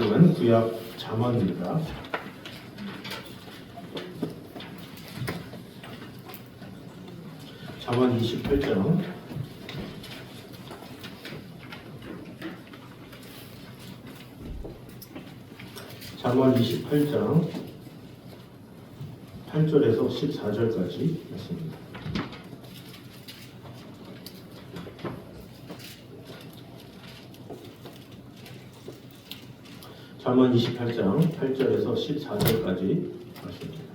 말씀은 구약 잠언입니다. 잠언 28장 잠언 28장 8절에서 14절까지 말씀입니다. 잠언 28장 8절에서 14절까지 말씀입니다.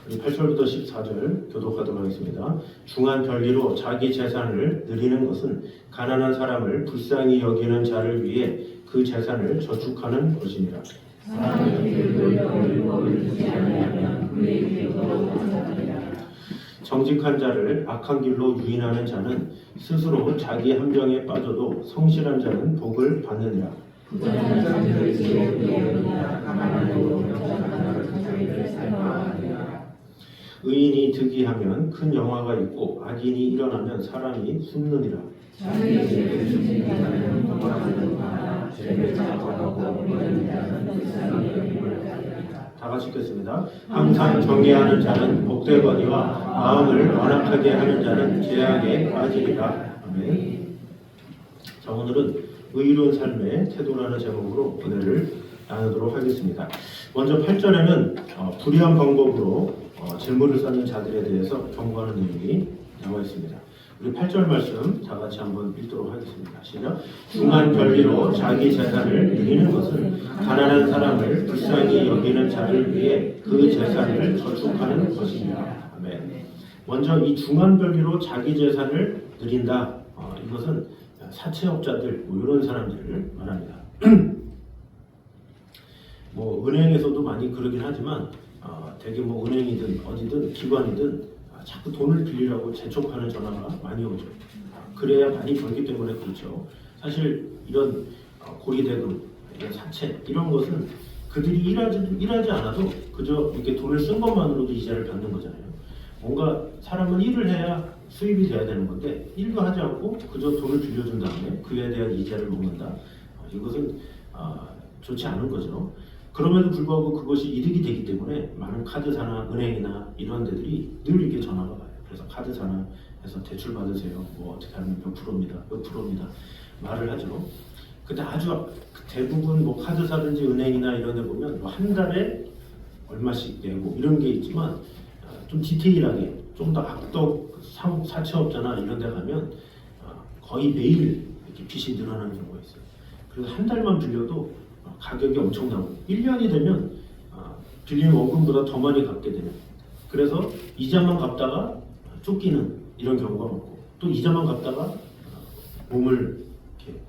8절부터 14절 교독하도록 하겠습니다. 중한 별리로 자기 재산을 늘리는 것은 가난한 사람을 불쌍히 여기는 자를 위해 그 재산을 저축하는 것이니라. 정직한 자를 악한 길로 유인하는 자는 스스로 자기 함정에 빠져도 성실한 자는 복을 받느니라. 의인이 득이하면 큰 영화가 있고 악인이 일어나면 사람이 숨느니라. 다 같이 읽겠습니다. 항상 정의하는 자는 복되거니와 마음을 완악하게 하는 자는 재앙에 빠지리라. 아멘. 자, 오늘은 의로운 삶의 태도라는 제목으로 은혜를 나누도록 하겠습니다. 먼저 8절에는 불의한 방법으로 재물을 쌓는 자들에 대해서 경고하는 내용이 나와 있습니다. 우리 8절 말씀 다 같이 한번 읽도록 하겠습니다. 시작. 중한 별리로 자기 재산을 늘리는 것은 가난한 사람을 불쌍히 여기는 자를 위해 그 재산을 저축하는 것입니다. 아멘. 먼저 이 중한 별리로 자기 재산을 늘린다. 이것은 사채업자들 이런 사람들을 말합니다. 은행에서도 많이 그러긴 하지만 되게 은행이든 어디든 기관이든 자꾸 돈을 빌리라고 재촉하는 전화가 많이 오죠. 그래야 많이 벌기 때문에 그렇죠. 사실 이런 고리대금, 이런 사채 이런 것은 그들이 일하지 않아도 그저 이렇게 돈을 쓴 것만으로도 이자를 받는 거잖아요. 뭔가 사람은 일을 해야 수입이 돼야 되는 건데 일도 하지 않고 그저 돈을 빌려준 다음에 그에 대한 이자를 먹는다. 이것은 좋지 않은 거죠. 그럼에도 불구하고 그것이 이득이 되기 때문에 많은 카드사나 은행이나 이런 데들이 늘 이렇게 전화가 와요. 그래서 카드사나에서 대출 받으세요. 어떻게 하면 몇 프로입니다. 말을 하죠. 근데 아주 대부분 카드사든지 은행이나 이런 데 보면 한 달에 얼마씩 내고 이런 게 있지만 좀 디테일하게 좀 더 악덕 사채업자나 이런 데 가면 거의 매일 이렇게 빚이 늘어나는 경우가 있어요. 그래서 한 달만 빌려도 가격이 엄청나고 1년이 되면 빌린 원금보다 더 많이 갚게 되는, 그래서 이자만 갚다가 쫓기는 이런 경우가 많고 또 이자만 갚다가 몸을 이렇게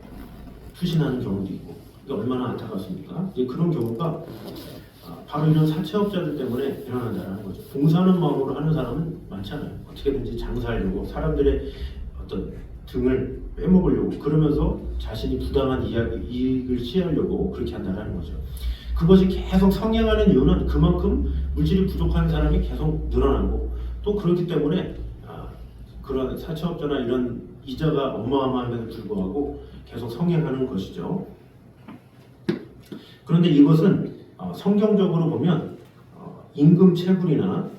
투신하는 경우도 있고, 이게 얼마나 안타깝습니까? 그런 경우가 바로 이런 사채업자들 때문에 일어난다는 거죠. 봉사하는 마음으로 하는 사람은 많잖아요. 어떻게든지 장사하려고 사람들의 어떤 등을 빼먹으려고 그러면서 자신이 부당한 이익을 취하려고 그렇게 한다는 거죠. 그것이 계속 성행하는 이유는 그만큼 물질이 부족한 사람이 계속 늘어나고 또 그렇기 때문에 그런 사채업자나 이런 이자가 어마어마함에도 불구하고 계속 성행하는 것이죠. 그런데 이것은 성경적으로 보면 임금 체불이나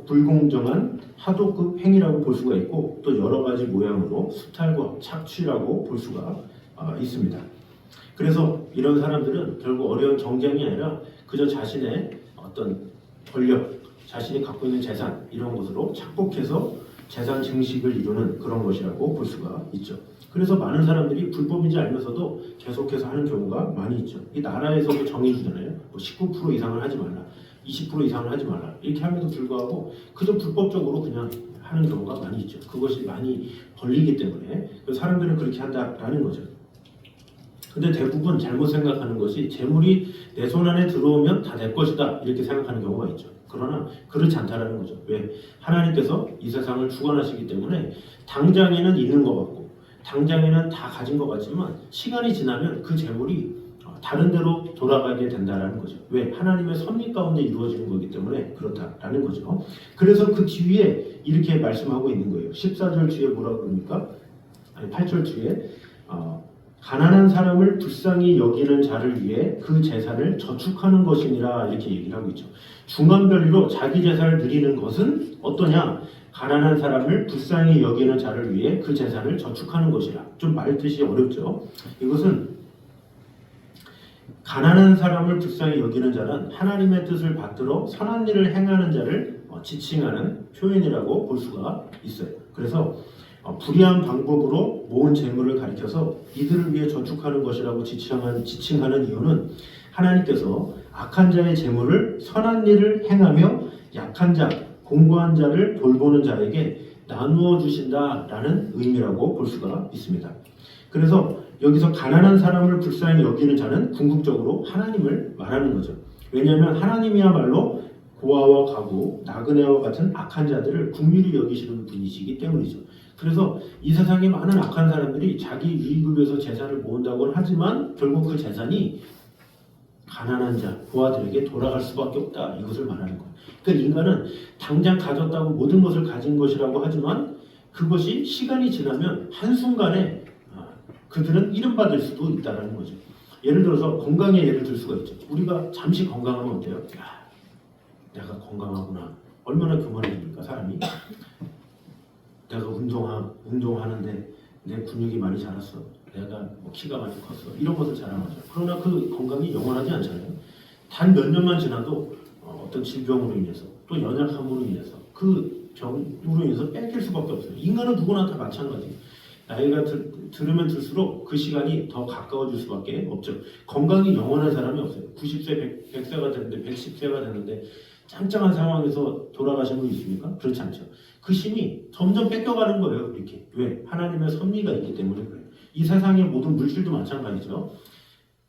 불공정한 하도급 행위라고 볼 수가 있고 또 여러 가지 모양으로 수탈과 착취라고 볼 수가 있습니다. 그래서 이런 사람들은 결국 어려운 경쟁이 아니라 그저 자신의 어떤 권력, 자신이 갖고 있는 재산 이런 것으로 착복해서 재산 증식을 이루는 그런 것이라고 볼 수가 있죠. 그래서 많은 사람들이 불법인지 알면서도 계속해서 하는 경우가 많이 있죠. 이 나라에서도 정해주잖아요. 19% 이상을 하지 말라, 20% 이상을 하지 말라 이렇게 함에도 불구하고 그저 불법적으로 그냥 하는 경우가 많이 있죠. 그것이 많이 벌리기 때문에 사람들은 그렇게 한다라는 거죠. 근데 대부분 잘못 생각하는 것이 재물이 내 손 안에 들어오면 다 내 것이다 이렇게 생각하는 경우가 있죠. 그러나 그렇지 않다라는 거죠. 왜? 하나님께서 이 세상을 주관하시기 때문에 당장에는 있는 것 같고 당장에는 다 가진 것 같지만 시간이 지나면 그 재물이 다른 데로 돌아가게 된다라는 거죠. 왜? 하나님의 섭리 가운데 이루어지는 거기 때문에 그렇다라는 거죠. 그래서 그 뒤에 이렇게 말씀하고 있는 거예요. 14절 뒤에 뭐라고 그럽니까? 아니 8절 뒤에 가난한 사람을 불쌍히 여기는 자를 위해 그 재산을 저축하는 것이니라 이렇게 얘기를 하고 있죠. 중간별리로 자기 재산을 드리는 것은 어떠냐? 가난한 사람을 불쌍히 여기는 자를 위해 그 재산을 저축하는 것이라. 좀 말 뜻이 어렵죠. 이것은 가난한 사람을 불쌍히 여기는 자는 하나님의 뜻을 받들어 선한 일을 행하는 자를 지칭하는 표현이라고 볼 수가 있어요. 그래서 불의한 방법으로 모은 재물을 가리켜서 이들을 위해 저축하는 것이라고 지칭하는 이유는 하나님께서 악한 자의 재물을 선한 일을 행하며 약한 자, 공고한 자를 돌보는 자에게 나누어 주신다라는 의미라고 볼 수가 있습니다. 그래서 여기서 가난한 사람을 불쌍히 여기는 자는 궁극적으로 하나님을 말하는 거죠. 왜냐하면 하나님이야말로 고아와 가구, 나그네와 같은 악한 자들을 긍휼히 여기시는 분이시기 때문이죠. 그래서 이 세상에 많은 악한 사람들이 자기 유익을 위해서 재산을 모은다고는 하지만 결국 그 재산이 가난한 자, 고아들에게 돌아갈 수밖에 없다. 이것을 말하는 거예요. 그러니까 인간은 당장 가졌다고 모든 것을 가진 것이라고 하지만 그것이 시간이 지나면 한순간에 그들은 이름받을 수도 있다는 거죠. 예를 들어서 건강에 예를 들 수가 있죠. 우리가 잠시 건강하면 어때요? 야, 내가 건강하구나. 얼마나 교만해집니까 사람이? 내가 운동하는데 내 근육이 많이 자랐어. 내가 키가 많이 컸어. 이런 것을 자랑하죠. 그러나 그 건강이 영원하지 않잖아요. 단 몇 년만 지나도 어떤 질병으로 인해서 또 연약함으로 인해서 그 병으로 인해서 뺏길 수밖에 없어요. 인간은 누구나 다 마찬가지예요. 나이가 들으면 들수록 그 시간이 더 가까워질 수밖에 없죠. 건강이 영원한 사람이 없어요. 90세, 100세가 됐는데 110세가 됐는데 짱짱한 상황에서 돌아가신 분 있습니까? 그렇지 않죠. 그 힘이 점점 뺏겨가는 거예요. 이렇게. 왜? 하나님의 섭리가 있기 때문에 그래요. 이 세상의 모든 물질도 마찬가지죠.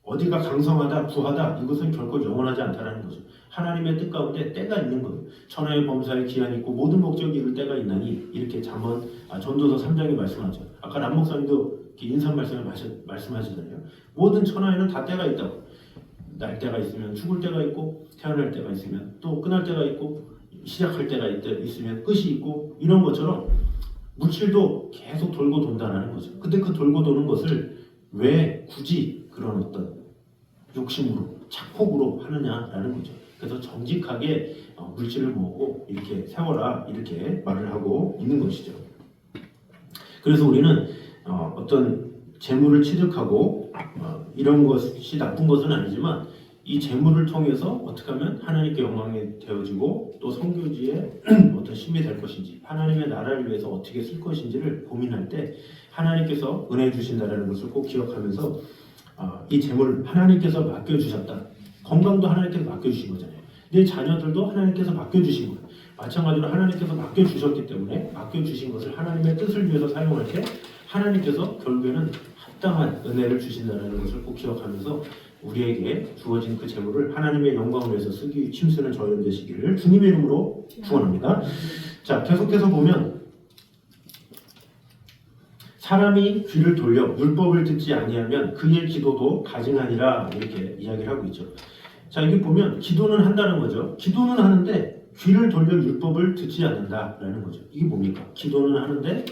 어디가 강성하다, 부하다 이것은 결코 영원하지 않다는 거죠. 하나님의 뜻 가운데 때가 있는 거예요. 천하의 범사에 기한이 있고 모든 목적이 이룰 때가 있나니 이렇게 전도서 3장에 말씀하죠. 아까 람 목사님도 인상 말씀에 말씀하시잖아요. 모든 천하에는 다 때가 있다고. 날 때가 있으면 죽을 때가 있고 태어날 때가 있으면 또 끝날 때가 있고 시작할 때가 있으면 끝이 있고 이런 것처럼 물질도 계속 돌고 돈다는 거죠. 근데 그 돌고 도는 것을 왜 굳이 그런 어떤 욕심으로 착복으로 하느냐라는 거죠. 그래서 정직하게 물질을 모으고 이렇게 세워라 이렇게 말을 하고 있는 것이죠. 그래서 우리는 어떤 재물을 취득하고 이런 것이 나쁜 것은 아니지만 이 재물을 통해서 어떻게 하면 하나님께 영광이 되어지고 또 선교지에 어떤 힘이 될 것인지 하나님의 나라를 위해서 어떻게 쓸 것인지를 고민할 때 하나님께서 은혜 주신다는 것을 꼭 기억하면서 이 재물을 하나님께서 맡겨주셨다. 건강도 하나님께서 맡겨주신 거잖아요. 내 자녀들도 하나님께서 맡겨주신 거예요. 마찬가지로 하나님께서 맡겨주셨기 때문에 맡겨주신 것을 하나님의 뜻을 위해서 사용할 때 하나님께서 결국에는 합당한 은혜를 주신다는 것을 꼭 기억하면서 우리에게 주어진 그 재물을 하나님의 영광을 위해서 힘쓰는 저희들 되시기를 주님의 이름으로 축원합니다. 자, 계속해서 보면 사람이 귀를 돌려 율법을 듣지 아니하면 그의 기도도 가증하니라 이렇게 이야기를 하고 있죠. 자, 여기 보면 기도는 한다는 거죠. 기도는 하는데 귀를 돌려 율법을 듣지 않는다라는 거죠. 이게 뭡니까? 기도는 하는데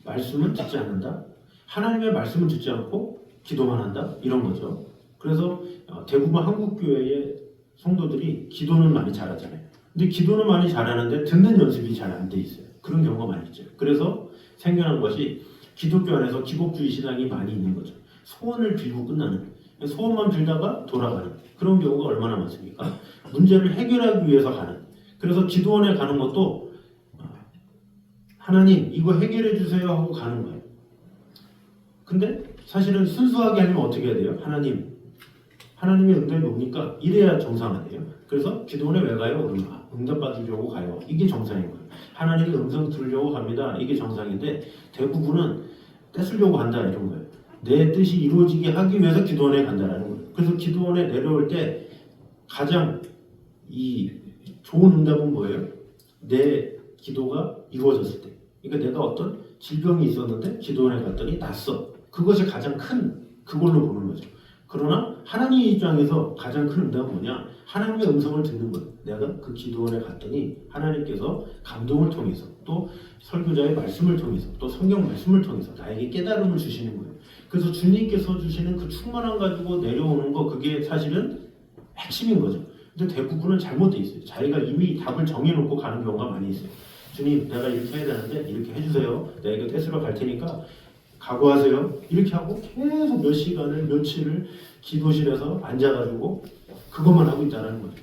말씀은 듣지 않는다. 하나님의 말씀은 듣지 않고 기도만 한다. 이런 거죠. 그래서 대부분 한국교회의 성도들이 기도는 많이 잘하잖아요. 근데 기도는 많이 잘하는데 듣는 연습이 잘 안 돼 있어요. 그런 경우가 많이 있죠. 그래서 생겨난 것이 기독교 안에서 기복주의 신앙이 많이 있는 거죠. 소원을 빌고 끝나는, 소원만 빌다가 돌아가는 그런 경우가 얼마나 많습니까? 문제를 해결하기 위해서 가는. 그래서 기도원에 가는 것도 하나님 이거 해결해 주세요 하고 가는 거예요. 근데 사실은 순수하게 하려면 어떻게 해야 돼요? 하나님의 응답이 뭡니까? 이래야 정상화돼요. 그래서 기도원에 왜 가요? 응답 받으려고 가요. 이게 정상인 거예요. 하나님의 음성 들으려고 갑니다. 이게 정상인데 대부분은 떼쓰려고 한다 이런 거예요. 내 뜻이 이루어지게 하기 위해서 기도원에 간다라는 거예요. 그래서 기도원에 내려올 때 가장 이 좋은 응답은 뭐예요? 내 기도가 이루어졌을 때. 그러니까 내가 어떤 질병이 있었는데 기도원에 갔더니 낫어. 그것이 가장 큰 그걸로 보는 거죠. 그러나 하나님 입장에서 가장 큰 응답은 뭐냐? 하나님의 음성을 듣는 거예요. 내가 그 기도원에 갔더니 하나님께서 감동을 통해서 또 설교자의 말씀을 통해서 또 성경 말씀을 통해서 나에게 깨달음을 주시는 거예요. 그래서 주님께서 주시는 그 충만함 가지고 내려오는 거, 그게 사실은 핵심인 거죠. 근데 대부분은 잘못돼 있어요. 자기가 이미 답을 정해놓고 가는 경우가 많이 있어요. 주님, 내가 이렇게 해야 되는데 이렇게 해주세요. 내가 이거 떼쓰러 갈 테니까 각오하세요. 이렇게 하고 계속 몇 시간을 며칠을 기도실에서 앉아가지고 그것만 하고 있다는 거죠.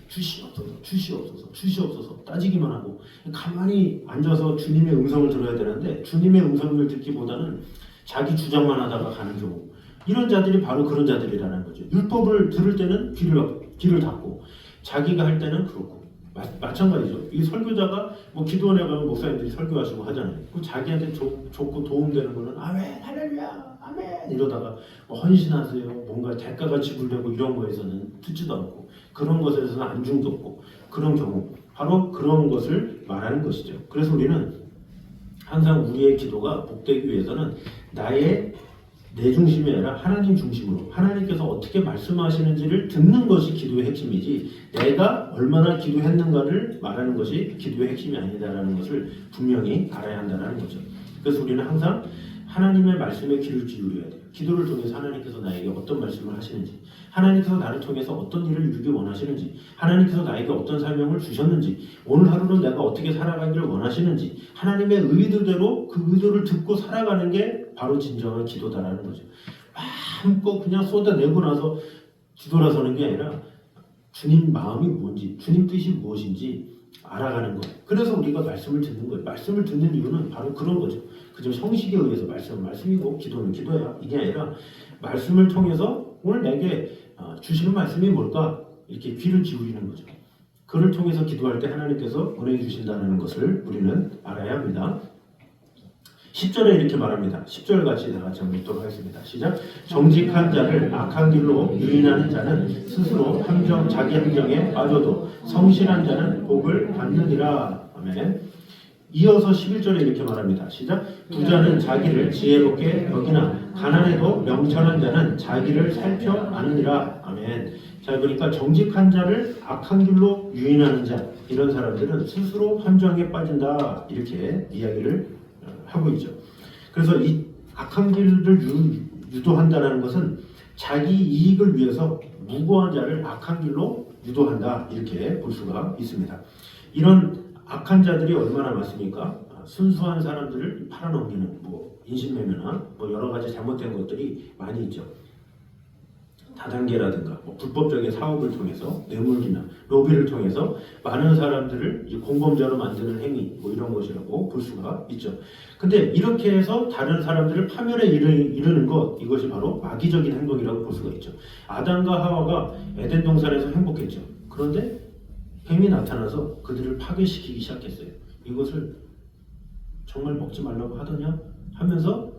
주시옵소서 따지기만 하고 가만히 앉아서 주님의 음성을 들어야 되는데 주님의 음성을 듣기보다는 자기 주장만 하다가 가는 경우, 이런 자들이 바로 그런 자들이라는 거죠. 율법을 들을 때는 귀를 닫고 자기가 할 때는 그렇고 마찬가지죠. 이 설교자가 뭐 기도원에 가면 목사님들이 설교하시고 하잖아요. 그 자기한테 좋고 도움되는 거는 아멘, 할렐루야, 아멘 이러다가 뭐 헌신하세요, 뭔가 대가가 지불되고 이런 거에서는 듣지도 않고 그런 것에서는 안중도 없고 그런 경우, 바로 그런 것을 말하는 것이죠. 그래서 우리는 항상 우리의 기도가 복되기 위해서는 내 중심이 아니라 하나님 중심으로 하나님께서 어떻게 말씀하시는지를 듣는 것이 기도의 핵심이지, 내가 얼마나 기도했는가를 말하는 것이 기도의 핵심이 아니다라는 것을 분명히 알아야 한다는 거죠. 그래서 우리는 항상 하나님의 말씀에 귀를 기울여야 돼요. 기도를 통해서 하나님께서 나에게 어떤 말씀을 하시는지, 하나님께서 나를 통해서 어떤 일을 이루기 원하시는지, 하나님께서 나에게 어떤 사명을 주셨는지, 오늘 하루는 내가 어떻게 살아가기를 원하시는지, 하나님의 의도대로 그 의도를 듣고 살아가는 게 바로 진정한 기도다라는 거죠. 마음껏 그냥 쏟아내고 나서 뒤돌아서는 게 아니라 주님 마음이 뭔지, 주님 뜻이 무엇인지 알아가는 거예요. 그래서 우리가 말씀을 듣는 거예요. 말씀을 듣는 이유는 바로 그런 거죠. 그저 형식에 의해서 말씀이고 기도는 기도야, 이게 아니라 말씀을 통해서 오늘 내게 주시는 말씀이 뭘까? 이렇게 귀를 기울이는 거죠. 그를 통해서 기도할 때 하나님께서 은혜 주신다는 것을 우리는 알아야 합니다. 10절에 이렇게 말합니다. 10절 같이 다 같이 한번 읽도록 하겠습니다. 시작. 정직한 자를 악한 길로 유인하는 자는 스스로 자기 함정에 빠져도 성실한 자는 복을 받느니라. 아멘. 이어서 11절에 이렇게 말합니다. 시작. 부자는 자기를 지혜롭게 여기나 가난해도 명철한 자는 자기를 살펴 아느니라. 아멘. 자, 그러니까 정직한 자를 악한 길로 유인하는 자, 이런 사람들은 스스로 함정에 빠진다, 이렇게 이야기를 하고 있죠. 그래서 이 악한 길을 유도한다는 것은 자기 이익을 위해서 무고한 자를 악한 길로 유도한다, 이렇게 볼 수가 있습니다. 이런 악한 자들이 얼마나 많습니까? 순수한 사람들을 팔아넘기는 인신매매나 여러 가지 잘못된 것들이 많이 있죠. 다단계라든가 불법적인 사업을 통해서 뇌물이나 로비를 통해서 많은 사람들을 공범자로 만드는 행위, 이런 것이라고 볼 수가 있죠. 근데 이렇게 해서 다른 사람들을 파멸에 이르는 것, 이것이 바로 마귀적인 행동이라고 볼 수가 있죠. 아담과 하와가 에덴 동산에서 행복했죠. 그런데 뱀이 나타나서 그들을 파괴시키기 시작했어요. 이것을 정말 먹지 말라고 하더냐 하면서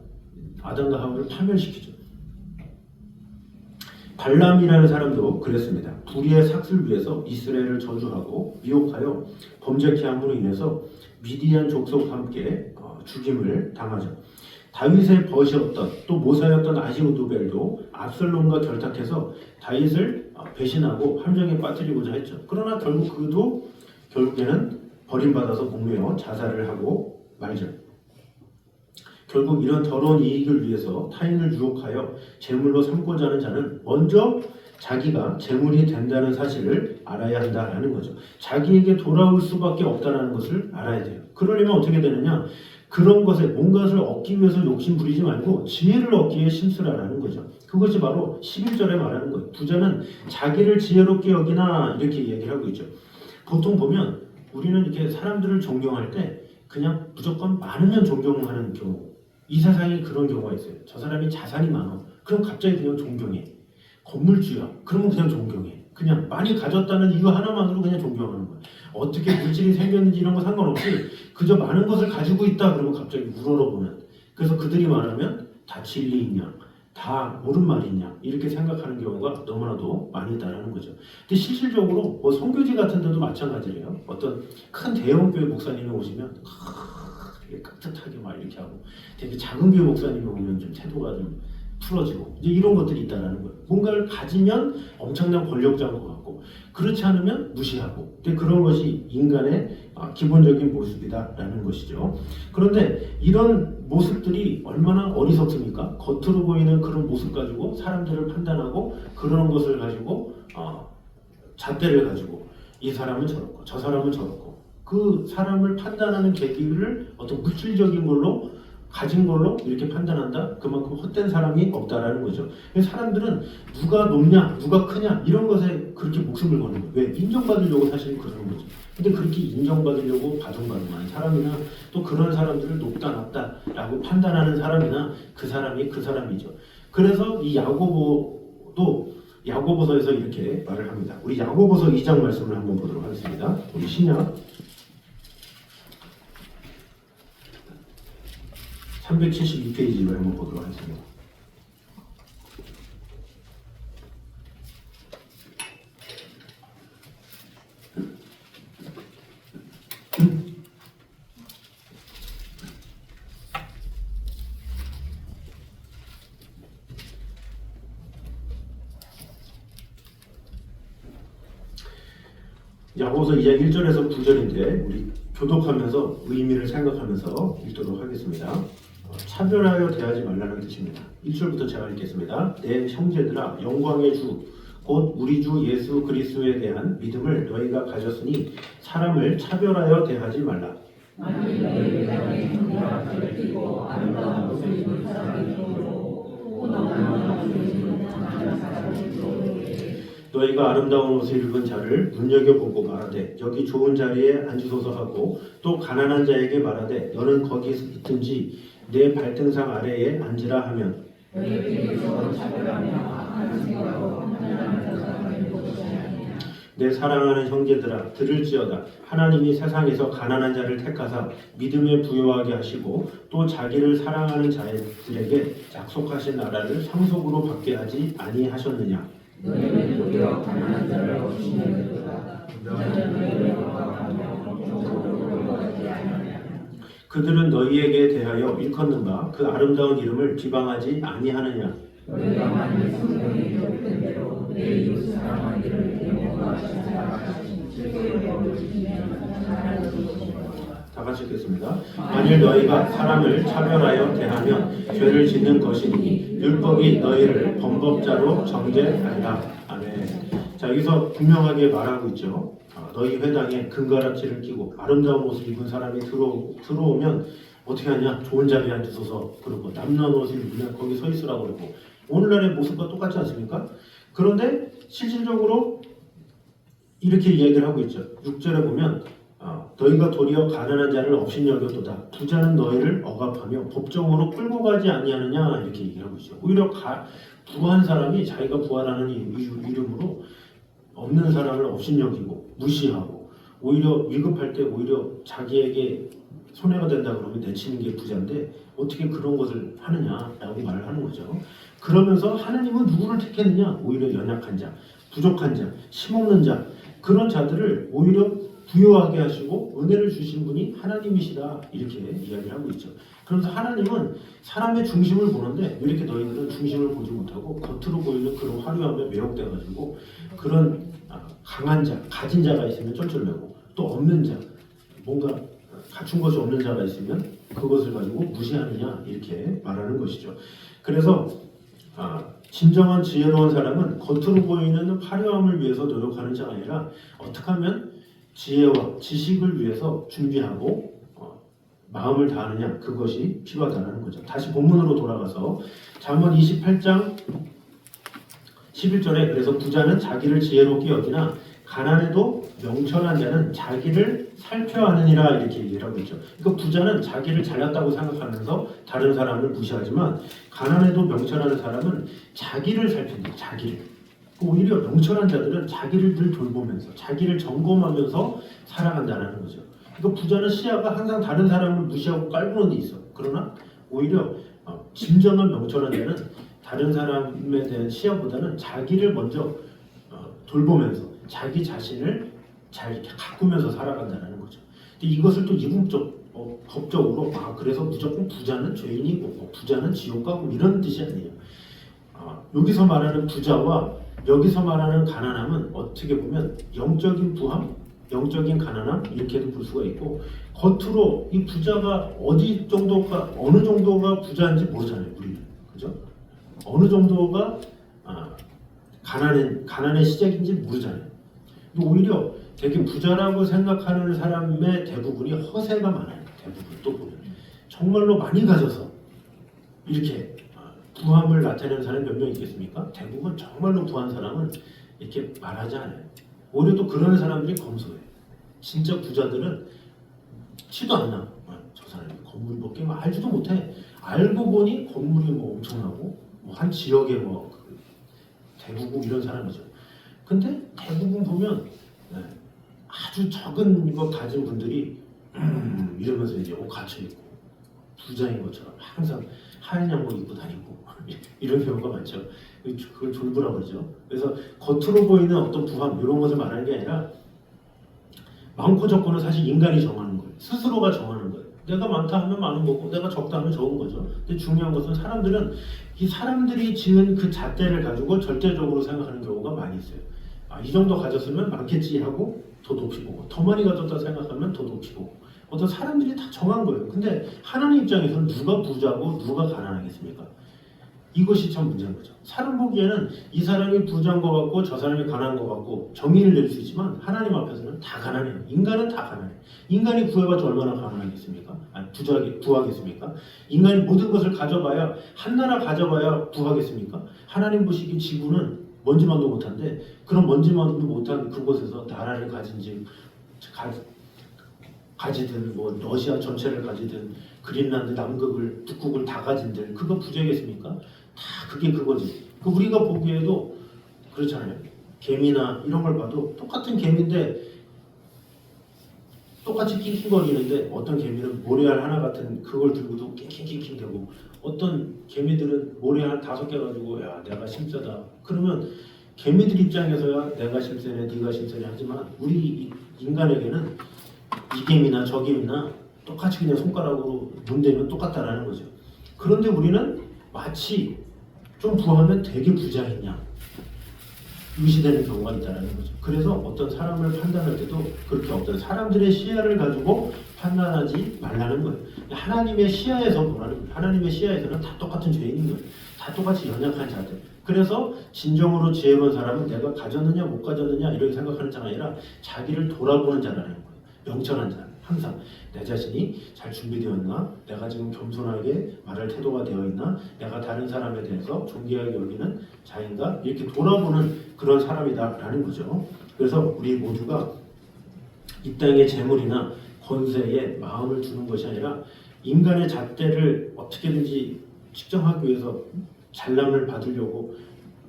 아담과 하와를 파멸시키죠. 발람이라는 사람도 그랬습니다. 불의의 삭슬 위해서 이스라엘을 저주하고 미혹하여 범죄케 함으로 인해서 미디안 족속과 함께 죽임을 당하죠. 다윗의 벗이었던 또 모사였던 아히오도벨도 압살롬과 결탁해서 다윗을 배신하고 함정에 빠뜨리고자 했죠. 그러나 결국에는 버림받아서 공매어 자살을 하고 말죠. 결국 이런 더러운 이익을 위해서 타인을 유혹하여 재물로 삼고자 하는 자는 먼저 자기가 재물이 된다는 사실을 알아야 한다는 거죠. 자기에게 돌아올 수밖에 없다는 것을 알아야 돼요. 그러려면 어떻게 되느냐? 그런 것에 뭔가를 얻기 위해서 욕심 부리지 말고 지혜를 얻기 위해 심술하라는 거죠. 그것이 바로 11절에 말하는 거예요. 부자는 자기를 지혜롭게 여기나, 이렇게 얘기를 하고 있죠. 보통 보면 우리는 이렇게 사람들을 존경할 때 그냥 무조건 많으면 존경하는 경우, 이 세상에 그런 경우가 있어요. 저 사람이 자산이 많아, 그럼 갑자기 그냥 존경해. 건물주야, 그러면 그냥 존경해. 그냥 많이 가졌다는 이유 하나만으로 그냥 존경하는 거야. 어떻게 물질이 생겼는지 이런 거 상관없이 그저 많은 것을 가지고 있다 그러면 갑자기 우러러보는. 그래서 그들이 말하면 다 진리이냐, 다 옳은 말이냐, 이렇게 생각하는 경우가 너무나도 많이 있다는 거죠. 근데 실질적으로 선교지 같은 데도 마찬가지예요. 어떤 큰 대형교회 목사님이 오시면 깍듯하게 막 이렇게 하고, 되게 작은 교회 목사님이 오면 좀 태도가 좀 풀어지고 이제 이런 것들이 있다라는 거예요. 뭔가를 가지면 엄청난 권력자인 것 같고 그렇지 않으면 무시하고 근데 그런 것이 인간의 기본적인 모습이다라는 것이죠. 그런데 이런 모습들이 얼마나 어리석습니까? 겉으로 보이는 그런 모습 가지고 사람들을 판단하고 그런 것을 가지고 잣대를 가지고 이 사람은 저렇고 저 사람은 저렇고 그 사람을 판단하는 계기를 어떤 물질적인 걸로 가진 걸로 이렇게 판단한다? 그만큼 헛된 사람이 없다라는 거죠. 사람들은 누가 높냐, 누가 크냐 이런 것에 그렇게 목숨을 거는 거예요. 왜? 인정받으려고 사실 그러는 거죠. 근데 그렇게 인정받으려고 바둥바둥하는 사람이나 또 그런 사람들을 높다 낮다라고 판단하는 사람이나 그 사람이 그 사람이죠. 그래서 이 야고보서에서 이렇게 말을 합니다. 우리 야고보서 2장 말씀을 한번 보도록 하겠습니다. 우리 신약 372페이지를 한번 보도록 하겠습니다. 야고보서 2장 1절에서 9절인데 우리 교독하면서 의미를 생각하면서 읽도록 하겠습니다. 차별하여 대하지 말라는 뜻입니다. 1절부터 제가 읽겠습니다. 내 형제들아 영광의 주 곧 우리 주 예수 그리스도에 대한 믿음을 너희가 가졌으니 사람을 차별하여 대하지 말라. 만일 너희를 대하여 형제가 가르치고 아름다운 옷을 입은 사람이 들어오고 또 너무나 옷을 입은 다른 사람이 들어오게 너희가 아름다운 옷을 입은 자를 눈여겨보고 말하되 여기 좋은 자리에 앉으소서 하고 또 가난한 자에게 말하되 너는 거기 있든지 내 발등상 아래에 앉으라 하면 내 사랑하는 형제들아 들을지어다. 하나님이 세상에서 가난한 자를 택하사 믿음에 부요하게 하시고 또 자기를 사랑하는 자들에게 약속하신 나라를 상속으로 받게 하지 아니하셨느냐. 너희는 도리어 가난한 자를 없이내도다. 그들은 너희에게 대하여 일컫는 바 그 아름다운 이름을 비방하지 아니하느냐. 너희가 만일 성경에 기록된 대로 내 이웃을 사랑하기를 대모가 다 같이 읽겠습니다. 만일 너희가 사람을 차별하여 대하면 죄를 짓는 것이니 율법이 너희를 범법자로 정죄하리라. 아멘. 자, 여기서 분명하게 말하고 있죠. 너희 회당에 금가락지를 끼고 아름다운 옷을 입은 사람이 들어오면 어떻게 하냐? 좋은 자리에 앉으소서 그러고 남는 옷을 입으면 거기 서 있으라고 그러고 오늘날의 모습과 똑같지 않습니까? 그런데 실질적으로 이렇게 이야기를 하고 있죠. 6절에 보면 너희가 도리어 가난한 자를 업신여겨도다. 부자는 너희를 억압하며 법정으로 끌고 가지 아니하느냐 이렇게 얘기를 하고 있죠. 오히려 부한 사람이 자기가 부하라는 이름으로 없는 사람을 업신여기고 무시하고 오히려 위급할 때 오히려 자기에게 손해가 된다 그러면 내치는 게 부자인데 어떻게 그런 것을 하느냐라고 말을 하는 거죠. 그러면서 하나님은 누구를 택했느냐? 오히려 연약한 자, 부족한 자, 힘없는 자 그런 자들을 오히려 부요하게 하시고 은혜를 주신 분이 하나님이시다 이렇게 이야기를 하고 있죠. 그래서 하나님은 사람의 중심을 보는데 왜 이렇게 너희들은 중심을 보지 못하고 겉으로 보이는 그런 화려함에 매혹돼가지고 그런 강한 자, 가진 자가 있으면 쩔쩔매고 또 없는 자, 뭔가 갖춘 것이 없는 자가 있으면 그것을 가지고 무시하느냐 이렇게 말하는 것이죠. 그래서 진정한 지혜로운 사람은 겉으로 보이는 화려함을 위해서 노력하는 자가 아니라 어떻게 하면 지혜와 지식을 위해서 준비하고 마음을 다하느냐 그것이 필요하다는 거죠. 다시 본문으로 돌아가서 잠언 28장 11절에 그래서 부자는 자기를 지혜롭게 여기나 가난해도 명철한 자는 자기를 살펴하느니라 이렇게 얘기를 하고 있죠. 그러니까 부자는 자기를 잘났다고 생각하면서 다른 사람을 무시하지만 가난해도 명철한 사람은 자기를 살핀다. 자기를. 오히려 명철한 자들은 자기를 늘 돌보면서 자기를 점검하면서 살아간다는 거죠. 그러니까 부자는 시야가 항상 다른 사람을 무시하고 깔보는 데 있어. 그러나 오히려 진정한 명철한 자는 다른 사람에 대한 시야보다는 자기를 먼저 돌보면서 자기 자신을 잘 이렇게 가꾸면서 살아간다는 거죠. 근데 이것을 또 이분적 법적으로 그래서 무조건 부자는 죄인이고 부자는 지옥 가고 이런 뜻이 아니에요. 여기서 말하는 부자와 여기서 말하는 가난함은 어떻게 보면 영적인 부함, 영적인 가난함 이렇게도 볼 수가 있고, 겉으로 이 부자가 어디 정도가 어느 정도가 부자인지 모르잖아요, 우리는. 그죠? 어느 정도가 가난의 시작인지 모르잖아요. 오히려 되게 부자라고 생각하는 사람의 대부분이 허세가 많아요. 대부분 또 보면 정말로 많이 가져서 이렇게 부함을 나타내는 사람이 몇 명 있겠습니까? 대부분 정말로 부한 사람은 이렇게 말하지 않아요. 오히려 또 그런 사람들이 검소해요. 진짜 부자들은 티도 안 나. 저 사람이 건물 몇 개 알지도 못해. 알고 보니 건물이 뭐 엄청나고 뭐 한 지역에 뭐 대부분 이런 사람이죠. 근데 대부분 보면 아주 적은 거 가진 분들이 이러면서 이제 옷 갖춰 입고 부자인 것처럼 항상 하얀 양복 입고 다니고 이런 경우가 많죠. 그걸 졸부라고 그러죠. 그래서 겉으로 보이는 어떤 부함 이런 것을 말하는 게 아니라 많고 적고는 사실 인간이 정하는 거예요. 스스로가 정하는 거예요. 내가 많다 하면 많은 거고 내가 적다 하면 적은 거죠. 근데 중요한 것은 사람들은 이 사람들이 지은 그 잣대를 가지고 절대적으로 생각하는 경우가 많이 있어요. 이 정도 가졌으면 많겠지 하고 더 높이 보고, 더 많이 가졌다 생각하면 더 높이 보고, 어떤 사람들이 다 정한 거예요. 근데 하나님 입장에서는 누가 부자고 누가 가난하겠습니까? 이것이 참 문제인 거죠. 사람 보기에는 이 사람이 부자인 것 같고 저 사람이 가난한 것 같고 정의를 낼 수 있지만 하나님 앞에서는 다 가난해요. 인간은 다 가난해요. 인간이 구해봤자 얼마나 가난하겠습니까? 부하겠습니까? 인간이 모든 것을 가져봐야, 한 나라 가져봐야 부하겠습니까? 하나님 보시기 지구는 먼지만도 못한데, 그런 먼지만도 못한 그곳에서 나라를 가지든 뭐 러시아 전체를 가지든 그린란드 남극을 북극을 다 가진들 그거 부자겠습니까? 다 그게 그거지. 우리가 보기에도 그렇잖아요. 개미나 이런 걸 봐도 똑같은 개미인데 똑같이 낑낑거리는데, 어떤 개미는 모래알 하나 같은 그걸 들고도 낑낑낑낑 대고, 어떤 개미들은 모래알 5개 가지고 야 내가 심세다 그러면 개미들 입장에서야 내가 심세네 네가 심세네 하지만 우리 인간에게는 이 개미나 저 개미나 똑같이 그냥 손가락으로 문대면 똑같다라는 거죠. 그런데 우리는 마치 좀 부하면 되게 부자했냐 의시되는 경우가 있다는 거죠. 그래서 어떤 사람을 판단할 때도 그렇게 어떤 사람들의 시야를 가지고 판단하지 말라는 거예요. 하나님의 시야에서 보라는 거예요. 하나님의 시야에서는 다 똑같은 죄인인 거예요. 다 똑같이 연약한 자들. 그래서 진정으로 지혜로운 사람은 내가 가졌느냐 못 가졌느냐 이렇게 생각하는 자가 아니라 자기를 돌아보는 자라는 거예요. 명철한 자. 항상 내 자신이 잘 준비되었나? 내가 지금 겸손하게 말할 태도가 되어 있나? 내가 다른 사람에 대해서 존귀하게 여기는 자인가? 이렇게 돌아보는 그런 사람이다라는 거죠. 그래서 우리 모두가 이 땅의 재물이나 권세에 마음을 두는 것이 아니라 인간의 잣대를 어떻게든지 측정하기 위해서 잘남을 받으려고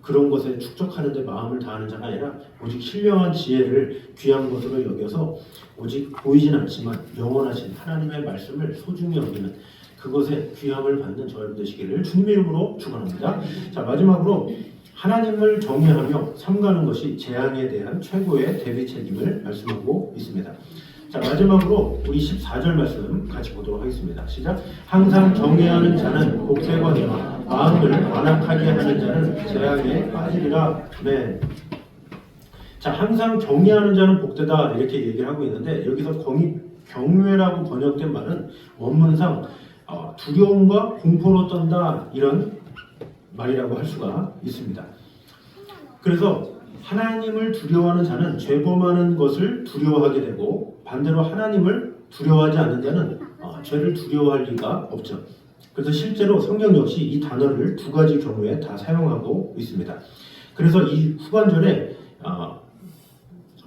그런 것에 축적하는 데 마음을 다하는 자가 아니라 오직 신령한 지혜를 귀한 것으로 여겨서 오직 보이진 않지만 영원하신 하나님의 말씀을 소중히 여기는 그것에 귀함을 받는 저 여러분 되시기를 주님의 이름으로 축원합니다. 자, 마지막으로 하나님을 경외하며 삼가는 것이 재앙에 대한 최고의 대비 책임을 말씀하고 있습니다. 자, 마지막으로 우리 14절 말씀 같이 보도록 하겠습니다. 시작. 항상 경외하는 자는 복되거니와 마음을 완악하게 하는 자는 재앙에 빠지리라. 네. 자, 항상 경외하는 자는 복되다 이렇게 얘기를 하고 있는데, 여기서 경외라고 번역된 말은 원문상 두려움과 공포로 떤다 이런 말이라고 할 수가 있습니다. 그래서 하나님을 두려워하는 자는 죄범하는 것을 두려워하게 되고, 반대로 하나님을 두려워하지 않는 자는 죄를 두려워할 리가 없죠. 그래서 실제로 성경 역시 이 단어를 2가지 경우에 다 사용하고 있습니다. 그래서 이 후반절에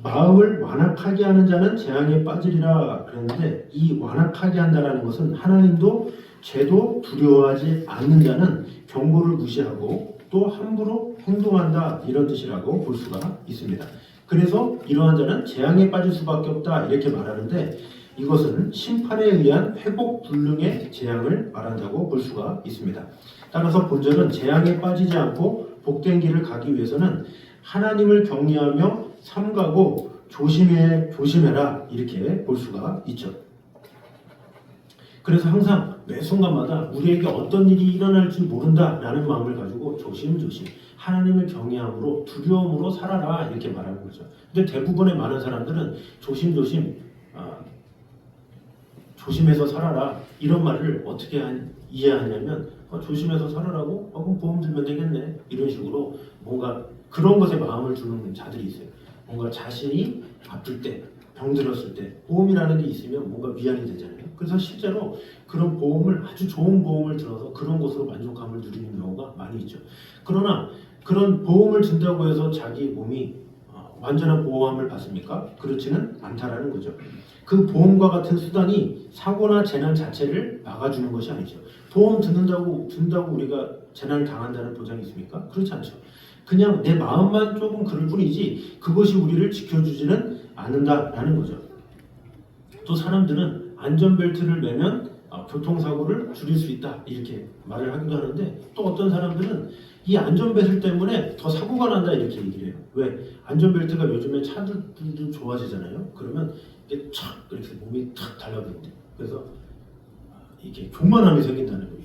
마음을 완악하게 하는 자는 재앙에 빠지리라 그랬는데, 이 완악하게 한다라는 것은 하나님도 죄도 두려워하지 않는 자는 경고를 무시하고 또 함부로 행동한다 이런 뜻이라고 볼 수가 있습니다. 그래서 이러한 자는 재앙에 빠질 수밖에 없다 이렇게 말하는데, 이것은 심판에 의한 회복 불능의 재앙을 말한다고 볼 수가 있습니다. 따라서 본절은 재앙에 빠지지 않고 복된 길을 가기 위해서는 하나님을 경외하며 삼가고 조심해라 이렇게 볼 수가 있죠. 그래서 항상 매 순간마다 우리에게 어떤 일이 일어날지 모른다라는 마음을 가지고 조심조심 하나님을 경외함으로 두려움으로 살아라 이렇게 말하는 거죠. 근데 대부분의 많은 사람들은 조심조심 조심해서 살아라 이런 말을 어떻게 이해하냐면 조심해서 살아라고? 그럼 보험 들면 되겠네 이런 식으로 뭔가 그런 것에 마음을 두는 자들이 있어요. 뭔가 자신이 아플 때 병들었을 때 보험이라는 게 있으면 뭔가 위안이 되잖아요. 그래서 실제로 그런 보험을 아주 좋은 보험을 들어서 그런 것으로 만족감을 누리는 경우가 많이 있죠. 그러나 그런 보험을 든다고 해서 자기 몸이 완전한 보호함을 받습니까? 그렇지는 않다라는 거죠. 그 보험과 같은 수단이 사고나 재난 자체를 막아주는 것이 아니죠. 보험 든다고 우리가 재난을 당한다는 보장이 있습니까? 그렇지 않죠. 그냥 내 마음만 조금 그럴 뿐이지 그것이 우리를 지켜주지는 않는다라는 거죠. 또 사람들은 안전벨트를 매면 교통사고를 줄일 수 있다 이렇게 말을 하기도 하는데 또 어떤 사람들은 이 안전벨트 때문에 더 사고가 난다 이렇게 얘기를 해요. 왜? 안전벨트가 요즘에 차들도 좋아지잖아요. 그러면 이게 촥 이렇게 몸이 탁 달라붙는데 그래서 이게 교만함이 생긴다는 거예요.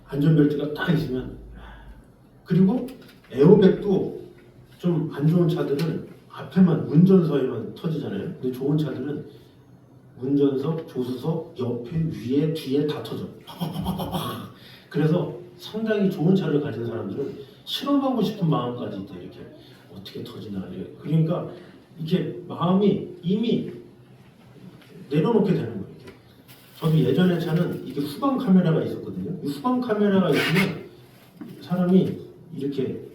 안전벨트가 딱 있으면. 그리고 에어백도 좀 안 좋은 차들은 앞에만 운전석에만 터지잖아요. 근데 좋은 차들은 운전석, 조수석, 옆에, 위에, 뒤에 다 터져. 팍팍팍팍팍. 그래서 상당히 좋은 차를 가진 사람들은 실험하고 싶은 마음까지 있대. 이렇게 어떻게 터지나. 그러니까 이렇게 마음이 이미 내려놓게 되는 거예요. 이렇게. 저도 예전에 차는 이게 후방 카메라가 있었거든요. 이 후방 카메라가 있으면 사람이 이렇게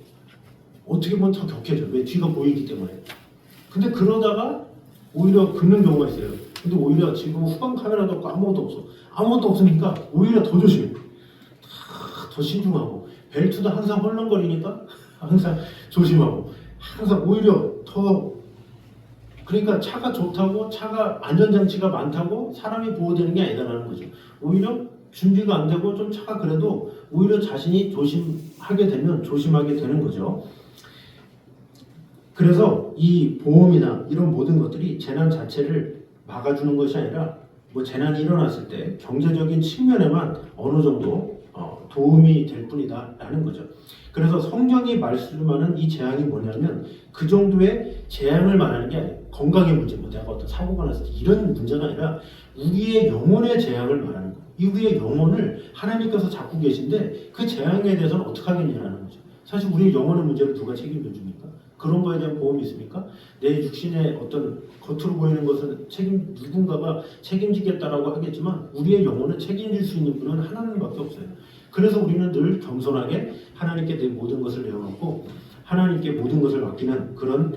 어떻게 보면 더 격해져. 왜? 뒤가 보이기 때문에. 근데 그러다가 오히려 긁는 경우가 있어요. 근데 오히려 지금 후방 카메라도 없고 아무것도 없어. 아무것도 없으니까 오히려 더 조심해. 더 신중하고 벨트도 항상 헐렁거리니까 항상 조심하고 항상 오히려 더 그러니까 차가 좋다고 차가 안전장치가 많다고 사람이 보호되는 게 아니다라는 거죠. 오히려 준비가 안 되고 좀 차가 그래도 오히려 자신이 조심하게 되면 조심하게 되는 거죠. 그래서 이 보험이나 이런 모든 것들이 재난 자체를 막아주는 것이 아니라 뭐 재난이 일어났을 때 경제적인 측면에만 어느 정도 도움이 될 뿐이다라는 거죠. 그래서 성경이 말씀하는 이 재앙이 뭐냐면 그 정도의 재앙을 말하는 게 아니에요. 건강의 문제, 뭐 내가 어떤 사고가 났을 때 이런 문제가 아니라 우리의 영혼의 재앙을 말하는 거예요. 이 우리의 영혼을 하나님께서 잡고 계신데 그 재앙에 대해서는 어떻게 하겠냐라는 거죠. 사실 우리의 영혼의 문제를 누가 책임져 줍니까? 그런 거에 대한 보험이 있습니까? 내 육신의 어떤 겉으로 보이는 것은 누군가가 책임지겠다라고 하겠지만 우리의 영혼은 책임질 수 있는 분은 하나님밖에 없어요. 그래서 우리는 늘 겸손하게 하나님께 내 모든 것을 내어놓고 하나님께 모든 것을 맡기는 그런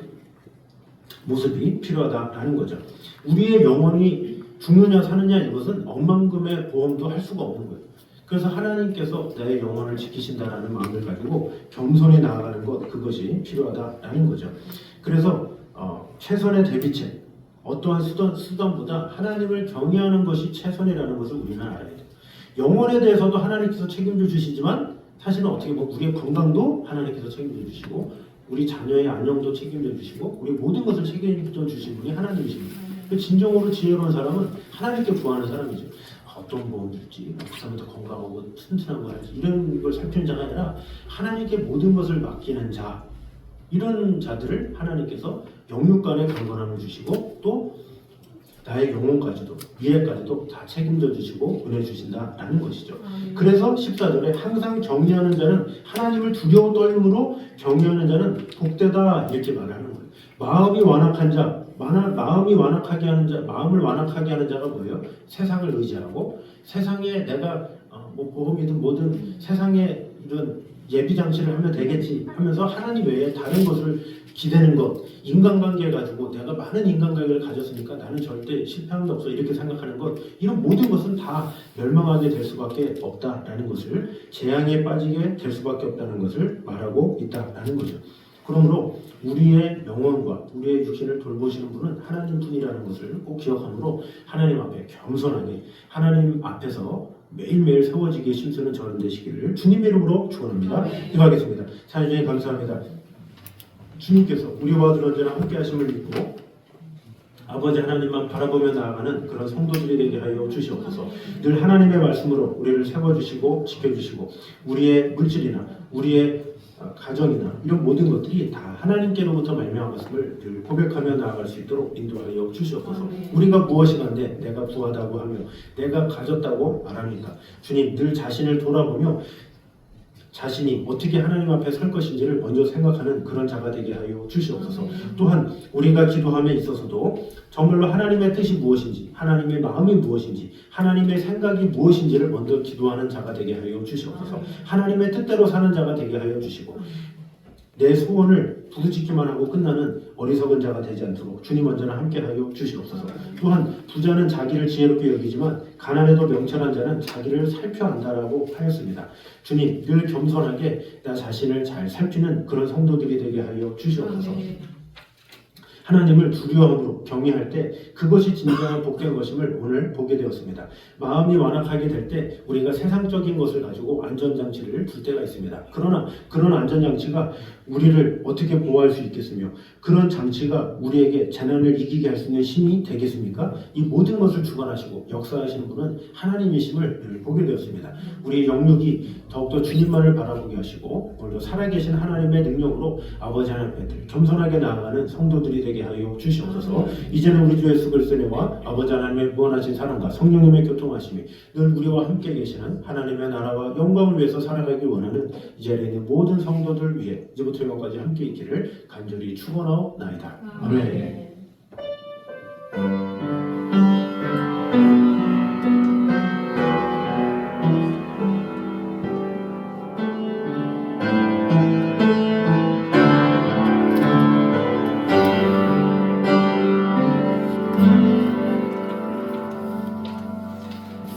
모습이 필요하다라는 거죠. 우리의 영혼이 죽느냐 사느냐 이것은 억만금의 보험도 할 수가 없는 거예요. 그래서 하나님께서 내 영혼을 지키신다라는 마음을 가지고 겸손히 나아가는 것 그것이 필요하다라는 거죠. 그래서 최선의 대비책 어떠한 수단보다 하나님을 경외하는 것이 최선이라는 것을 우리는 알아야 돼요. 영혼에 대해서도 하나님께서 책임져 주시지만 사실은 어떻게 보면 우리의 건강도 하나님께서 책임져 주시고 우리 자녀의 안녕도 책임져 주시고 우리 모든 것을 책임져 주신 분이 하나님이십니다. 진정으로 지혜로운 사람은 하나님께 구하는 사람이죠. 어떤 보험 들지, 그 사람이 더 건강하고 튼튼한 거 알지 이런 걸 살피는 자가 아니라 하나님께 모든 것을 맡기는 자 이런 자들을 하나님께서 영육간의 강건함을 주시고 또 나의 영혼까지도 미래까지도 다 책임져 주시고 은혜 주신다라는 것이죠. 그래서 14절에 항상 경외하는 자는 하나님을 두려워 떨림으로 경외하는 자는 복되다 이렇게 말하는 거예요. 마음이 완악한 자, 마음을 완악하게 하는 자가 뭐예요? 세상을 의지하고 세상에 내가 뭐 보험이든 뭐든 세상에 이런 예비 장치를 하면 되겠지 하면서 하나님 외에 다른 것을 기대는 것, 인간관계 가지고 내가 많은 인간관계를 가졌으니까 나는 절대 실패한 게 없어 이렇게 생각하는 것 이런 모든 것은 다 멸망하게 될 수밖에 없다라는 것을 재앙에 빠지게 될 수밖에 없다는 것을 말하고 있다라는 거죠. 그러므로 우리의 영혼과 우리의 육신을 돌보시는 분은 하나님뿐이라는 것을 꼭 기억하므로 하나님 앞에 겸손하게 하나님 앞에서 매일매일 세워지게 힘쓰는 저는 되시기를 주님 이름으로 축원합니다. 기도하겠습니다. 사랑주님 감사합니다. 주님께서 우리와 언제나 함께 하심을 믿고 아버지 하나님만 바라보며 나아가는 그런 성도들이 되게 하여 주시옵소서. 늘 하나님의 말씀으로 우리를 세워주시고 지켜주시고 우리의 물질이나 우리의 가정이나 이런 모든 것들이 다 하나님께로부터 말미암은 것을 늘 고백하며 나아갈 수 있도록 인도하여 주시옵소서. 우리가 무엇이 간데 내가 부하다고 하며 내가 가졌다고 말합니까? 주님, 늘 자신을 돌아보며 자신이 어떻게 하나님 앞에 설 것인지를 먼저 생각하는 그런 자가 되게 하여 주시옵소서. 또한 우리가 기도함에 있어서도 정말로 하나님의 뜻이 무엇인지, 하나님의 마음이 무엇인지, 하나님의 생각이 무엇인지를 먼저 기도하는 자가 되게 하여 주시옵소서. 하나님의 뜻대로 사는 자가 되게 하여 주시고 내 소원을 부르짖기만 하고 끝나는 어리석은 자가 되지 않도록 주님 언제나 함께하여 주시옵소서. 또한 부자는 자기를 지혜롭게 여기지만 가난해도 명철한 자는 자기를 살펴한다라고 하였습니다. 주님, 늘 겸손하게 나 자신을 잘 살피는 그런 성도들이 되게 하여 주시옵소서. 하나님을 두려움으로 경외할 때 그것이 진정한 복된 것임을 오늘 보게 되었습니다. 마음이 완악하게 될 때 우리가 세상적인 것을 가지고 안전장치를 둘 때가 있습니다. 그러나 그런 안전장치가 우리를 어떻게 보호할 수 있겠으며 그런 장치가 우리에게 재난을 이기게 할 수 있는 힘이 되겠습니까? 이 모든 것을 주관하시고 역사하시는 분은 하나님이심을 보게 되었습니다. 우리의 영육이 더욱더 주님만을 바라보게 하시고 오늘도 살아계신 하나님의 능력으로 아버지 하나님 앞에 겸손하게 나아가는 성도들이 되게 하여 주시옵소서. 이제는 우리 주 예수 그리스도의 은혜와 아버지 하나님의 무한하신 사랑과 성령님의 교통하심이 늘 우리와 함께 계시는 하나님의 나라와 영광을 위해서 살아가길 원하는 이 자리에 있는 모든 성도들 위해 이제부터 영원까지 함께 있기를 간절히 축원하옵나이다. 아멘.